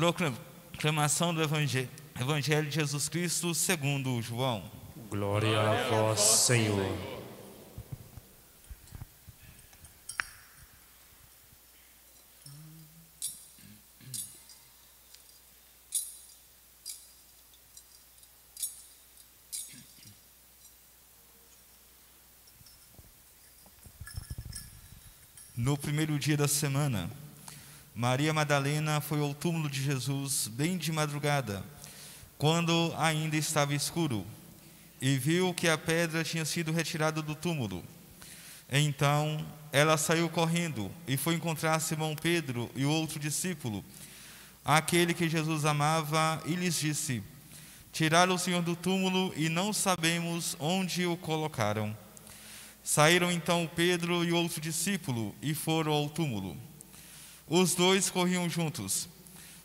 Proclamação do Evangelho de Jesus Cristo segundo João. Glória a vós, Senhor. No primeiro dia da semana, Maria Madalena foi ao túmulo de Jesus bem de madrugada, quando ainda estava escuro, e viu que a pedra tinha sido retirada do túmulo. Então ela saiu correndo e foi encontrar Simão Pedro e o outro discípulo, aquele que Jesus amava, e lhes disse: tiraram o Senhor do túmulo e não sabemos onde o colocaram. Saíram então Pedro e o outro discípulo e foram ao túmulo. Os dois corriam juntos,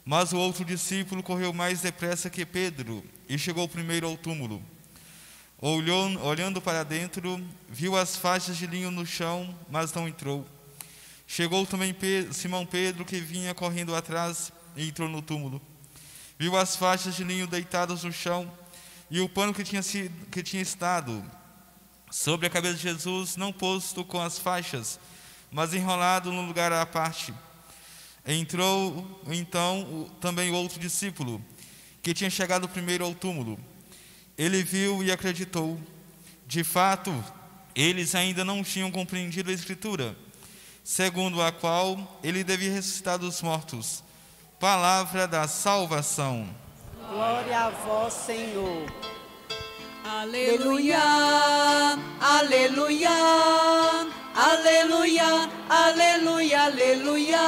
mas o outro discípulo correu mais depressa que Pedro e chegou primeiro ao túmulo. Olhando para dentro, viu as faixas de linho no chão, mas não entrou. Chegou também Simão Pedro, que vinha correndo atrás, e entrou no túmulo. Viu as faixas de linho deitadas no chão e o pano que tinha estado sobre a cabeça de Jesus, não posto com as faixas, mas enrolado num lugar à parte. Entrou então também o outro discípulo, que tinha chegado primeiro ao túmulo. Ele viu e acreditou. De fato, eles ainda não tinham compreendido a Escritura, segundo a qual ele devia ressuscitar dos mortos. Palavra da salvação. Glória a vós, Senhor. Aleluia, aleluia, aleluia, aleluia, aleluia,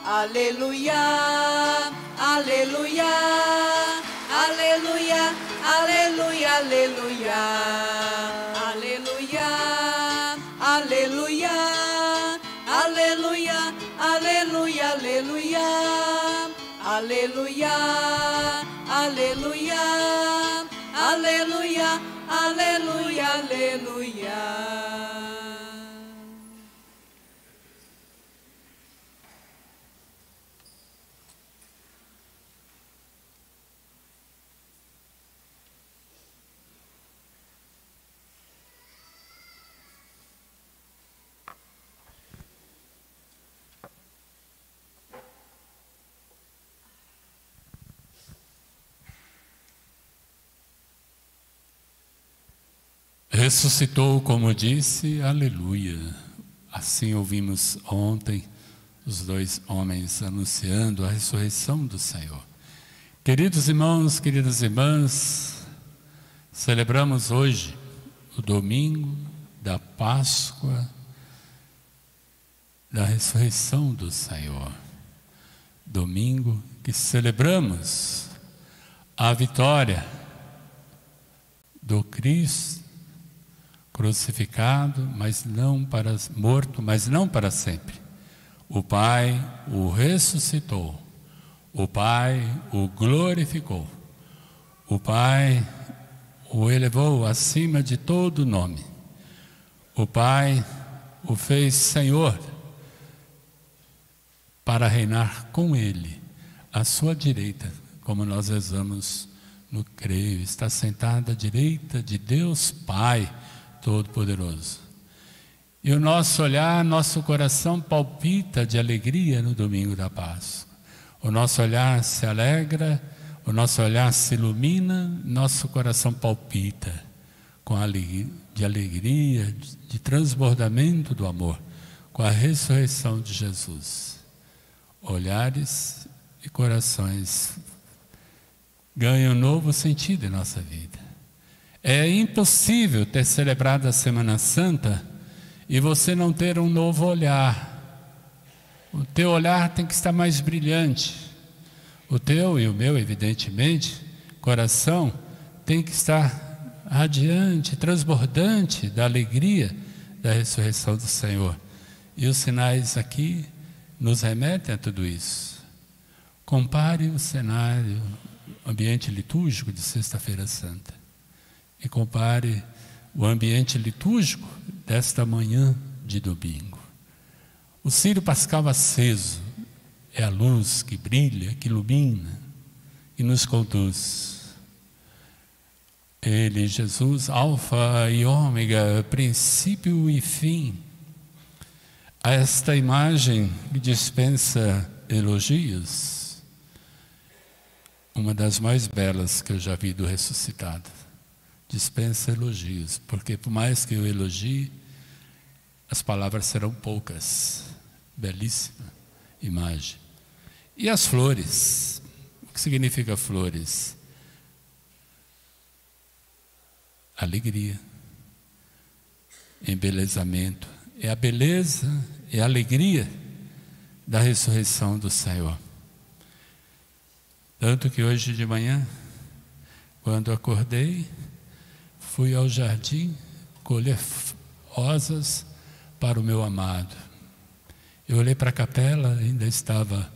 aleluia, aleluia, aleluia, aleluia, aleluia, aleluia, aleluia, aleluia, aleluia, aleluia, aleluia, aleluia, aleluia, aleluia, aleluia. Ressuscitou, como disse, aleluia. Assim ouvimos ontem os dois homens anunciando a ressurreição do Senhor. Queridos irmãos, queridas irmãs, celebramos hoje o domingo da Páscoa, da ressurreição do Senhor. Domingo que celebramos a vitória do Cristo crucificado, morto, mas não para sempre. O Pai o ressuscitou, o Pai o glorificou, o Pai o elevou acima de todo nome, o Pai o fez Senhor, para reinar com Ele, à sua direita, como nós rezamos no creio, está sentado à direita de Deus Pai Todo-Poderoso. E o nosso olhar, nosso coração palpita de alegria no domingo da Páscoa. O nosso olhar se alegra, o nosso olhar se ilumina, nosso coração palpita de alegria, de transbordamento do amor, com a ressurreição de Jesus. Olhares e corações ganham um novo sentido em nossa vida. É impossível ter celebrado a Semana Santa e você não ter um novo olhar. O teu olhar tem que estar mais brilhante. O teu e o meu, evidentemente, coração tem que estar radiante, transbordante da alegria da ressurreição do Senhor. E os sinais aqui nos remetem a tudo isso. Compare o cenário, ambiente litúrgico de Sexta-feira Santa, e compare o ambiente litúrgico desta manhã de domingo. O círio pascal aceso é a luz que brilha, que ilumina, que nos conduz. Ele, Jesus, alfa e ômega, princípio e fim. A esta imagem que dispensa elogios, uma das mais belas que eu já vi do ressuscitado. Dispensa elogios, porque por mais que eu elogie, as palavras serão poucas. Belíssima imagem. E as flores? O que significa flores? Alegria, embelezamento. É a beleza, é a alegria da ressurreição do Senhor. Tanto que hoje de manhã, quando acordei, fui ao jardim colher rosas para o meu amado. Eu olhei para a capela, ainda estava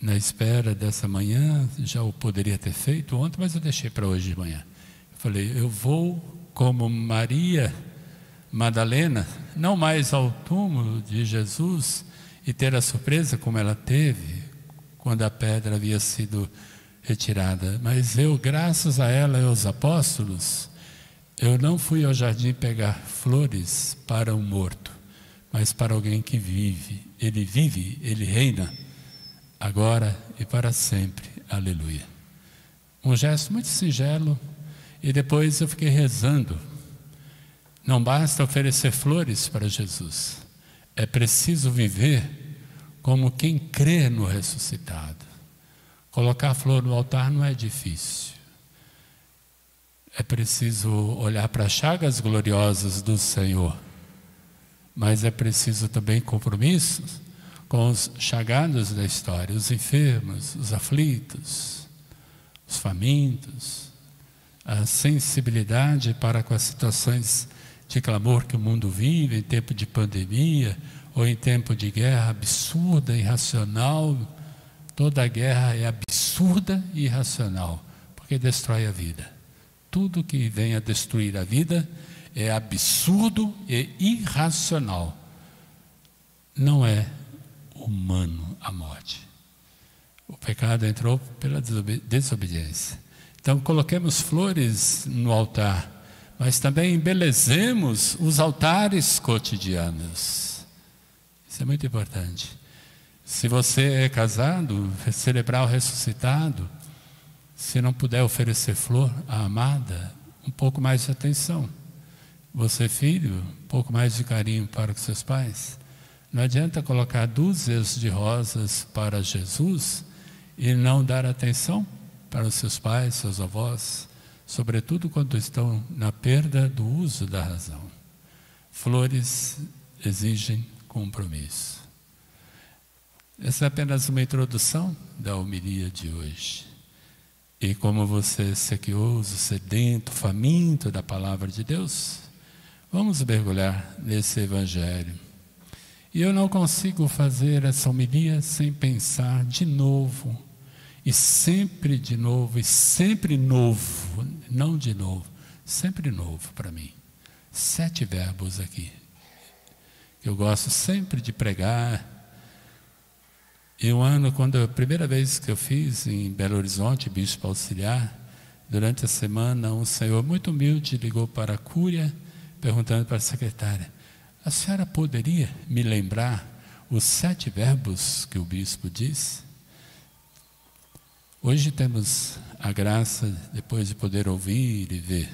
na espera dessa manhã, já o poderia ter feito ontem, mas eu deixei para hoje de manhã. Eu falei, eu vou como Maria Madalena, não mais ao túmulo de Jesus e ter a surpresa como ela teve quando a pedra havia sido retirada, mas eu, graças a ela e aos apóstolos, eu não fui ao jardim pegar flores para um morto, mas para alguém que vive, ele reina agora e para sempre, aleluia. Um gesto muito singelo. E depois eu fiquei rezando. Não basta oferecer flores para Jesus, é preciso viver como quem crê no ressuscitado. Colocar flor no altar não é difícil. É preciso olhar para as chagas gloriosas do Senhor, mas é preciso também compromissos com os chagados da história, os enfermos, os aflitos, os famintos, a sensibilidade para com as situações de clamor que o mundo vive em tempo de pandemia ou em tempo de guerra absurda, irracional. Toda guerra é absurda e irracional, porque destrói a vida. Tudo que vem a destruir a vida é absurdo e irracional. Não é humano a morte. O pecado entrou pela desobediência. Então coloquemos flores no altar, mas também embelezemos os altares cotidianos. Isso é muito importante. Se você é casado, celebrar o ressuscitado, se não puder oferecer flor à amada, um pouco mais de atenção. Você, filho, um pouco mais de carinho para com seus pais. Não adianta colocar dúzias de rosas para Jesus e não dar atenção para os seus pais, seus avós, sobretudo quando estão na perda do uso da razão. Flores exigem compromisso. Essa é apenas uma introdução da homilia de hoje. E como você é sequioso, sedento, faminto da palavra de Deus, vamos mergulhar nesse Evangelho. E eu não consigo fazer essa homilia sem pensar de novo, e sempre de novo, e sempre novo, não de novo, sempre novo para mim. 7 verbos aqui. Eu gosto sempre de pregar. E um ano, quando a primeira vez que eu fiz em Belo Horizonte, bispo auxiliar, durante a semana, um senhor muito humilde ligou para a cúria, perguntando para a secretária, a senhora poderia me lembrar os 7 verbos que o bispo disse? Hoje temos a graça, depois de poder ouvir e ver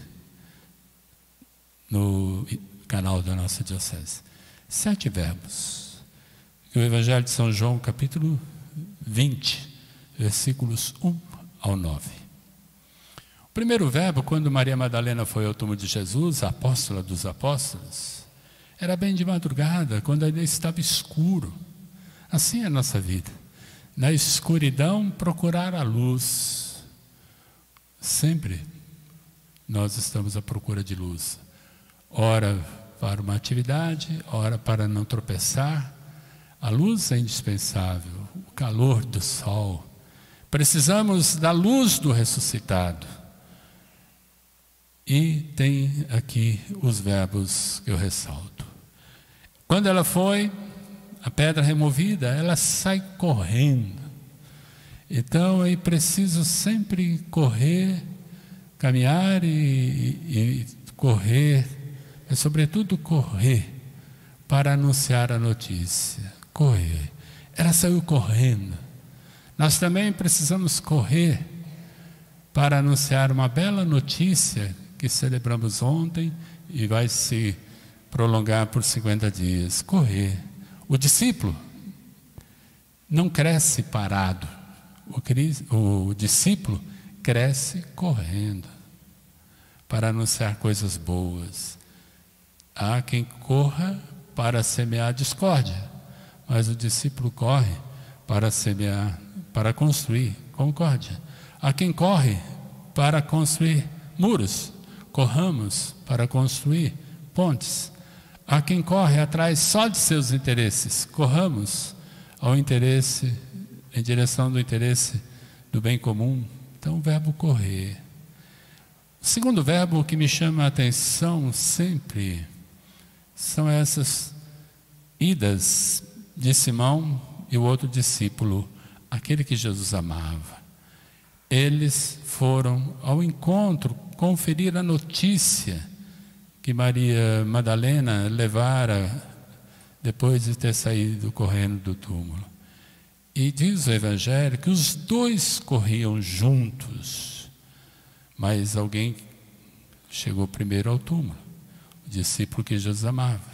no canal da nossa diocese. 7 verbos. O Evangelho de São João, capítulo 20, versículos 1 ao 9. O primeiro verbo, quando Maria Madalena foi ao túmulo de Jesus, a apóstola dos apóstolos, era bem de madrugada, quando ainda estava escuro. Assim é a nossa vida. Na escuridão, procurar a luz. Sempre nós estamos à procura de luz. Ora para uma atividade, ora para não tropeçar. A luz é indispensável, o calor do sol. Precisamos da luz do ressuscitado. E tem aqui os verbos que eu ressalto. Quando ela foi a pedra removida, ela sai correndo. Então é preciso sempre correr, caminhar e correr, mas sobretudo correr para anunciar a notícia. Correr. Ela saiu correndo. Nós também precisamos correr para anunciar uma bela notícia que celebramos ontem e vai se prolongar por 50 dias. Correr. O discípulo não cresce parado. O discípulo cresce correndo para anunciar coisas boas. Há quem corra para semear discórdia, mas o discípulo corre para semear, para construir concórdia. Há quem corre para construir muros, corramos para construir pontes. Há quem corre atrás só de seus interesses, corramos ao interesse, em direção do interesse do bem comum. Então o verbo correr. O segundo verbo que me chama a atenção sempre são essas idas de Simão e o outro discípulo, aquele que Jesus amava. Eles foram ao encontro, conferir a notícia que Maria Madalena levara depois de ter saído correndo do túmulo. E diz o Evangelho que os dois corriam juntos, mas alguém chegou primeiro ao túmulo, o discípulo que Jesus amava.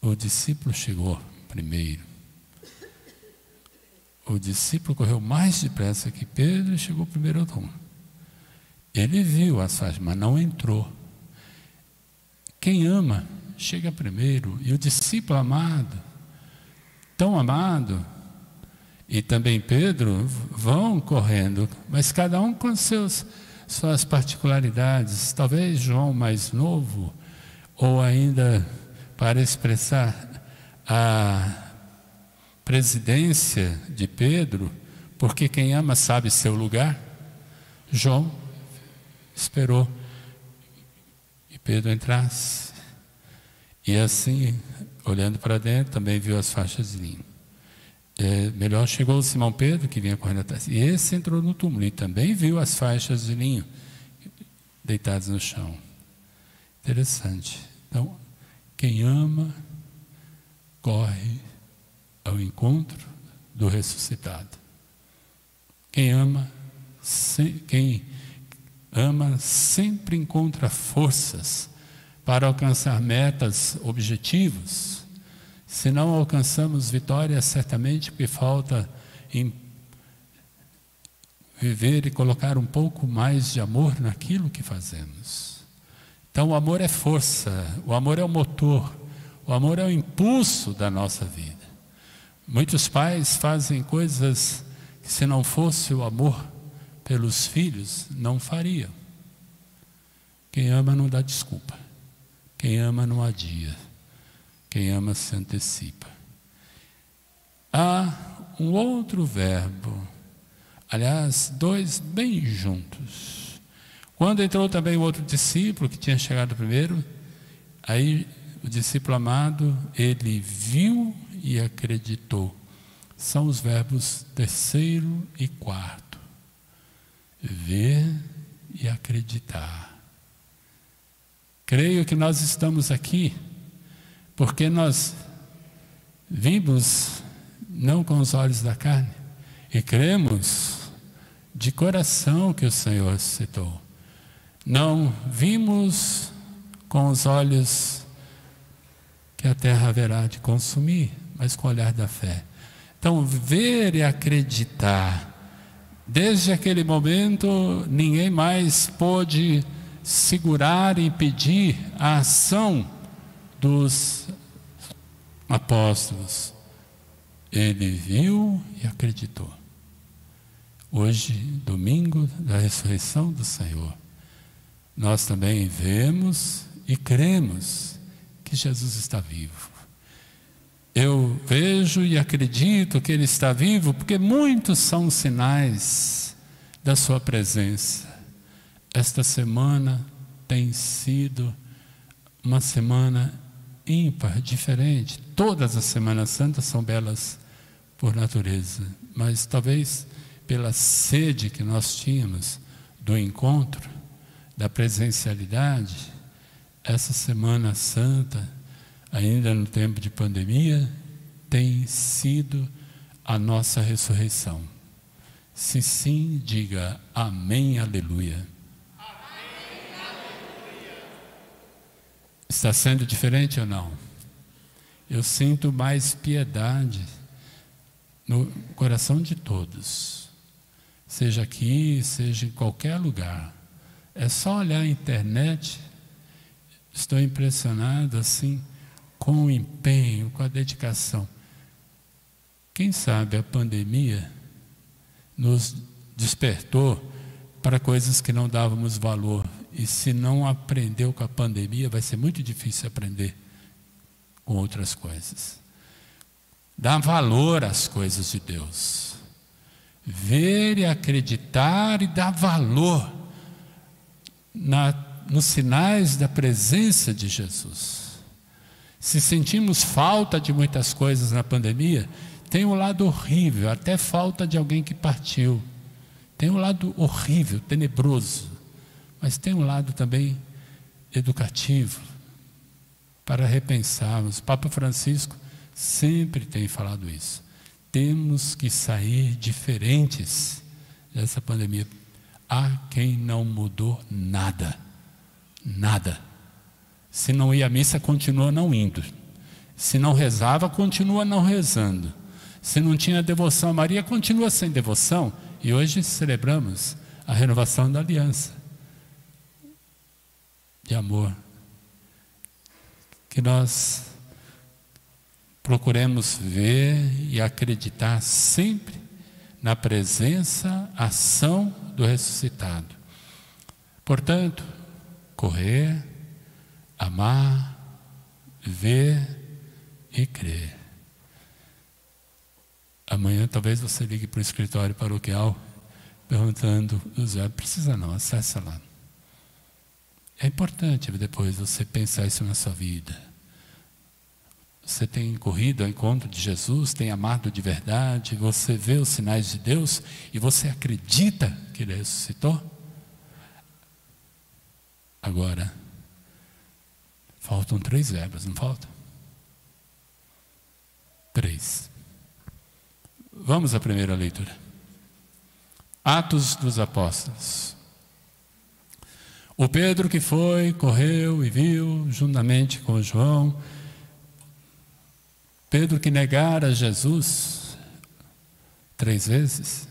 O discípulo chegou primeiro. O discípulo correu mais depressa que Pedro e chegou primeiro ao túmulo. Ele viu as faixas, mas não entrou. Quem ama, chega primeiro. E o discípulo amado, tão amado, e também Pedro, vão correndo, mas cada um com suas particularidades. Talvez João mais novo, ou ainda para expressar a presidência de Pedro, porque quem ama sabe seu lugar. João esperou que Pedro entrasse, e assim, olhando para dentro, também viu as faixas de linho. Melhor chegou o Simão Pedro, que vinha correndo atrás, e esse entrou no túmulo e também viu as faixas de linho deitadas no chão. Interessante. Então, quem ama corre ao encontro do ressuscitado. Quem ama sempre encontra forças para alcançar metas, objetivos. Se não alcançamos vitória, certamente porque falta em viver e colocar um pouco mais de amor naquilo que fazemos. Então o amor é força, o amor é o motor, o amor é o impulso da nossa vida. Muitos pais fazem coisas que, se não fosse o amor pelos filhos, não fariam. Quem ama não dá desculpa. Quem ama não adia. Quem ama se antecipa. Há um outro verbo, aliás, dois bem juntos. Quando entrou também o outro discípulo, que tinha chegado primeiro, aí o discípulo amado, ele viu e acreditou. São os verbos terceiro e quarto. Ver e acreditar. Creio que nós estamos aqui porque nós vimos não com os olhos da carne e cremos de coração que o Senhor citou. Não vimos com os olhos que a terra haverá de consumir, mas com o olhar da fé. Então, ver e acreditar. Desde aquele momento, ninguém mais pôde segurar e impedir a ação dos apóstolos. Ele viu e acreditou. Hoje, domingo da ressurreição do Senhor, nós também vemos e cremos que Jesus está vivo. Eu vejo e acredito que Ele está vivo porque muitos são os sinais da sua presença. Esta semana tem sido uma semana ímpar, diferente. Todas as Semanas Santas são belas por natureza, mas talvez pela sede que nós tínhamos do encontro, da presencialidade, essa Semana Santa, ainda no tempo de pandemia, tem sido a nossa ressurreição. Se sim, diga amém, aleluia. Amém, aleluia. Está sendo diferente ou não? Eu sinto mais piedade no coração de todos, seja aqui, seja em qualquer lugar. É só olhar a internet, estou impressionado assim, com o empenho, com a dedicação. Quem sabe a pandemia nos despertou para coisas que não dávamos valor. E se não aprendeu com a pandemia, vai ser muito difícil aprender com outras coisas. Dar valor às coisas de Deus. Ver e acreditar e dar valor nos sinais da presença de Jesus. Se sentimos falta de muitas coisas na pandemia, tem um lado horrível, até falta de alguém que partiu. Tem um lado horrível, tenebroso, mas tem um lado também educativo, para repensarmos. O Papa Francisco sempre tem falado isso. Temos que sair diferentes dessa pandemia. Há quem não mudou nada. Nada. Se não ia à missa, continua não indo. Se não rezava, continua não rezando. Se não tinha devoção a Maria, continua sem devoção. E hoje celebramos a renovação da aliança de amor. Que nós procuremos ver e acreditar sempre na presença, ação do ressuscitado. Portanto, correr, amar, ver e crer. Amanhã talvez você ligue para o escritório paroquial perguntando, precisa não, acessa lá. É importante depois você pensar isso na sua vida. Você tem corrido ao encontro de Jesus, tem amado de verdade, você vê os sinais de Deus e você acredita que Ele ressuscitou? Agora, faltam 3 verbos, não faltam? 3. Vamos à primeira leitura. Atos dos Apóstolos. O Pedro que foi, correu e viu, juntamente com João, Pedro que negara Jesus 3 vezes,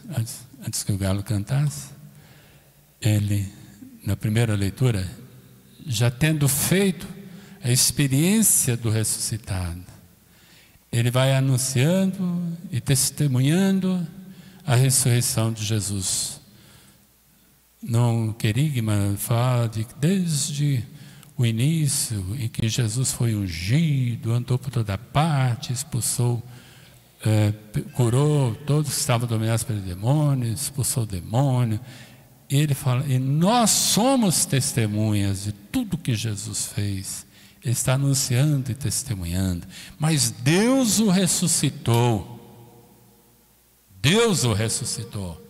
antes que o galo cantasse, ele, na primeira leitura, já tendo feito a experiência do ressuscitado, ele vai anunciando e testemunhando a ressurreição de Jesus. No querigma fala de desde o início em que Jesus foi ungido, andou por toda parte, expulsou, curou todos que estavam dominados pelo demônio, expulsou o demônio. E ele fala, e nós somos testemunhas de tudo que Jesus fez. Ele está anunciando e testemunhando. Mas Deus o ressuscitou. Deus o ressuscitou.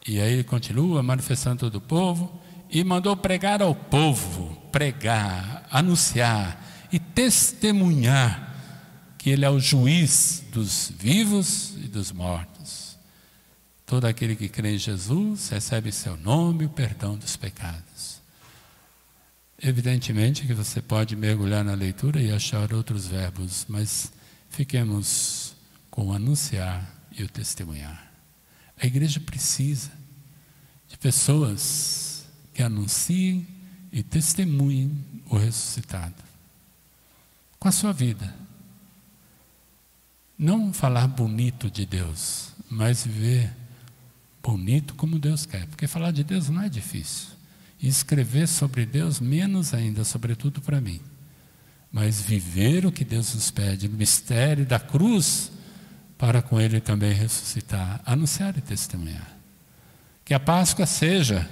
E aí ele continua manifestando todo o povo e mandou pregar ao povo, pregar, anunciar e testemunhar que Ele é o juiz dos vivos e dos mortos. Todo aquele que crê em Jesus recebe em seu nome o perdão dos pecados. Evidentemente que você pode mergulhar na leitura e achar outros verbos, mas fiquemos com o anunciar e o testemunhar. A igreja precisa de pessoas que anunciem e testemunhem o ressuscitado. Com a sua vida. Não falar bonito de Deus, mas viver bonito como Deus quer. Porque falar de Deus não é difícil. E escrever sobre Deus, menos ainda, sobretudo para mim. Mas viver o que Deus nos pede, no mistério da cruz, para com Ele também ressuscitar, anunciar e testemunhar. Que a Páscoa seja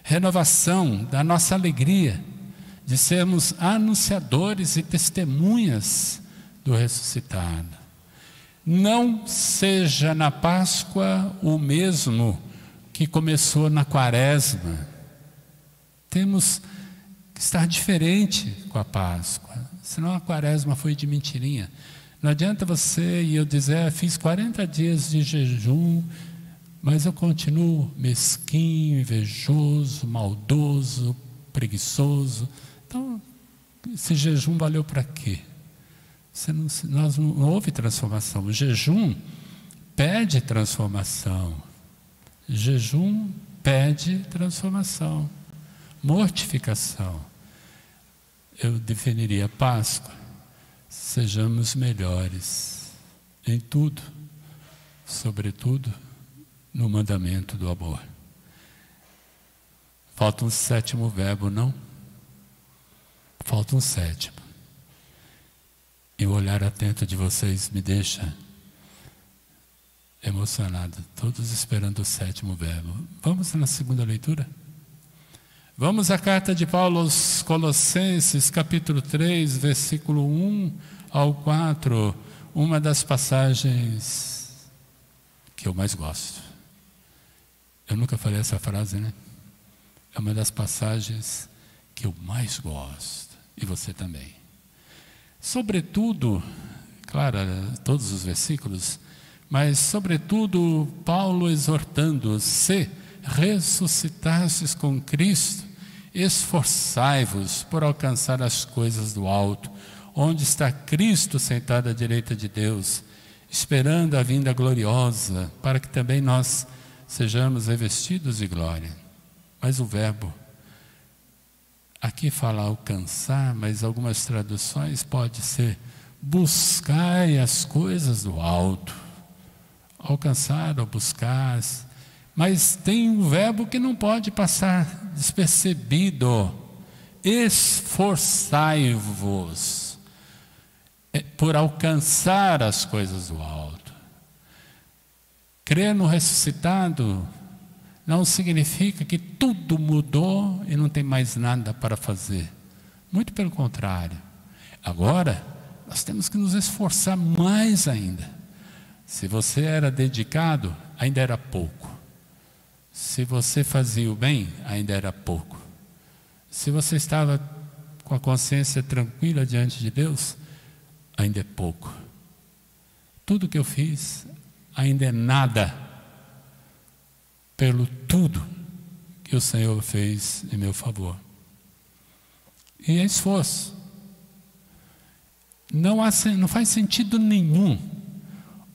renovação da nossa alegria de sermos anunciadores e testemunhas do ressuscitado. Não seja na Páscoa o mesmo que começou na Quaresma. Temos que estar diferente com a Páscoa, senão a Quaresma foi de mentirinha. Não adianta você e eu dizer, fiz 40 dias de jejum, mas eu continuo mesquinho, invejoso, maldoso, preguiçoso. Então, esse jejum valeu para quê? Não houve transformação. O jejum pede transformação. O jejum pede transformação, mortificação. Eu definiria a Páscoa: sejamos melhores em tudo, sobretudo no mandamento do amor. Falta um 7º verbo, não? Falta um 7º. E o olhar atento de vocês me deixa emocionado, todos esperando o 7º verbo. Vamos na segunda leitura? Vamos à carta de Paulo aos Colossenses, capítulo 3, versículo 1 ao 4, uma das passagens que eu mais gosto. Eu nunca falei essa frase, né? É uma das passagens que eu mais gosto, e você também. Sobretudo, claro, todos os versículos, mas sobretudo Paulo exortando: se ressuscitastes com Cristo, esforçai-vos por alcançar as coisas do alto, onde está Cristo sentado à direita de Deus, esperando a vinda gloriosa, para que também nós sejamos revestidos de glória. Mas o verbo aqui fala alcançar, mas algumas traduções pode ser buscai as coisas do alto. Alcançar ou buscar, mas tem um verbo que não pode passar despercebido: esforçai-vos por alcançar as coisas do alto. Crer no ressuscitado não significa que tudo mudou e não tem mais nada para fazer. Muito pelo contrário. Agora, nós temos que nos esforçar mais ainda. Se você era dedicado, ainda era pouco. Se você fazia o bem, ainda era pouco. Se você estava com a consciência tranquila diante de Deus, ainda é pouco. Tudo que eu fiz ainda é nada pelo tudo que o Senhor fez em meu favor. E é esforço. Não faz sentido nenhum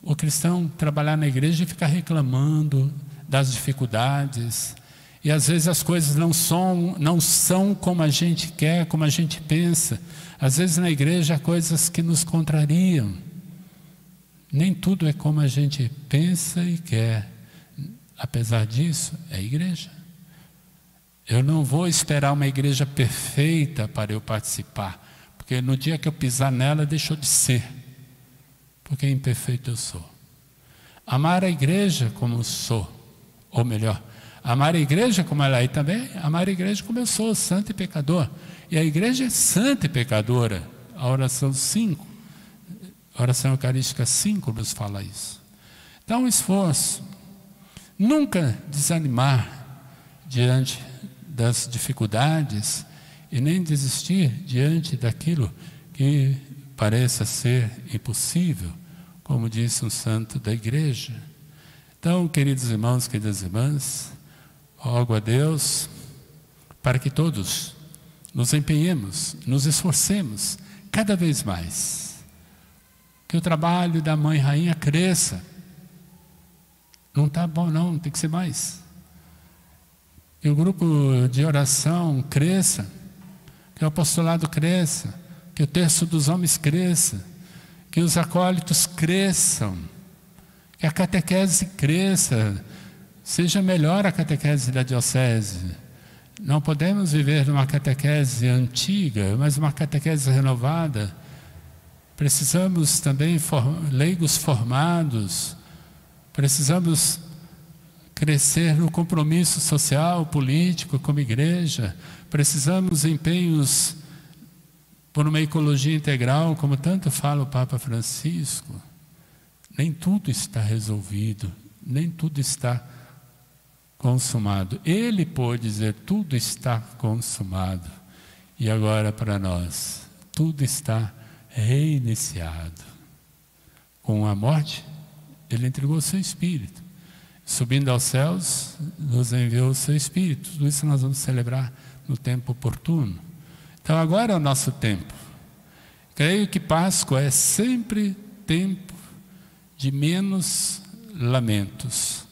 o cristão trabalhar na igreja e ficar reclamando das dificuldades, e às vezes as coisas não são como a gente quer, como a gente pensa. Às vezes na igreja há coisas que nos contrariam. Nem tudo é como a gente pensa e quer. Apesar disso, é igreja. Eu não vou esperar uma igreja perfeita para eu participar, porque no dia que eu pisar nela, deixou de ser, porque imperfeito eu sou. Amar a igreja como sou, ou melhor, amar a igreja como ela é, e também amar a igreja como eu sou, santo e pecador. E a igreja é santa e pecadora. A oração 5, a oração eucarística 5 nos fala isso. Então, um esforço. Nunca desanimar diante das dificuldades e nem desistir diante daquilo que pareça ser impossível, como disse um santo da igreja. Então, queridos irmãos, queridas irmãs, rogo a Deus para que todos nos empenhemos, nos esforcemos cada vez mais, que o trabalho da Mãe Rainha cresça. Não está bom não, tem que ser mais. Que o grupo de oração cresça, que o apostolado cresça, que o terço dos homens cresça, que os acólitos cresçam, que a catequese cresça, seja melhor a catequese da diocese. Não podemos viver numa catequese antiga, mas uma catequese renovada. Precisamos também leigos formados. Precisamos crescer no compromisso social, político, como igreja. Precisamos empenhos por uma ecologia integral, como tanto fala o Papa Francisco. Nem tudo está resolvido, nem tudo está consumado. Ele pôde dizer, tudo está consumado. E agora para nós, tudo está reiniciado. Com a morte, Ele entregou o seu Espírito. Subindo aos céus, nos enviou o seu Espírito. Tudo isso nós vamos celebrar no tempo oportuno. Então agora é o nosso tempo. Creio que Páscoa é sempre tempo de menos lamentos,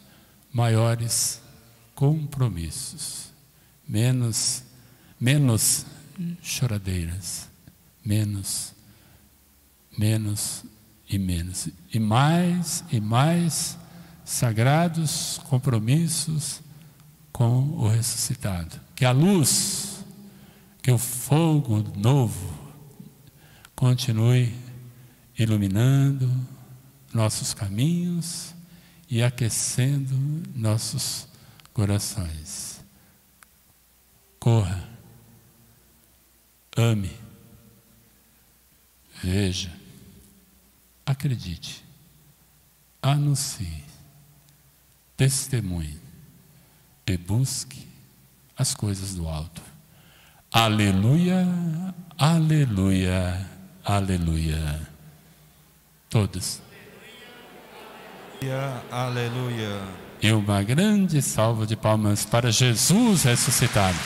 maiores compromissos, menos choradeiras, menos e mais sagrados compromissos com o ressuscitado. Que a luz, que o fogo novo continue iluminando nossos caminhos e aquecendo nossos corações. Corra, ame, veja, acredite, anuncie, testemunhe e busque as coisas do alto. Aleluia, aleluia, aleluia. Todos. Aleluia. E uma grande salva de palmas para Jesus ressuscitado.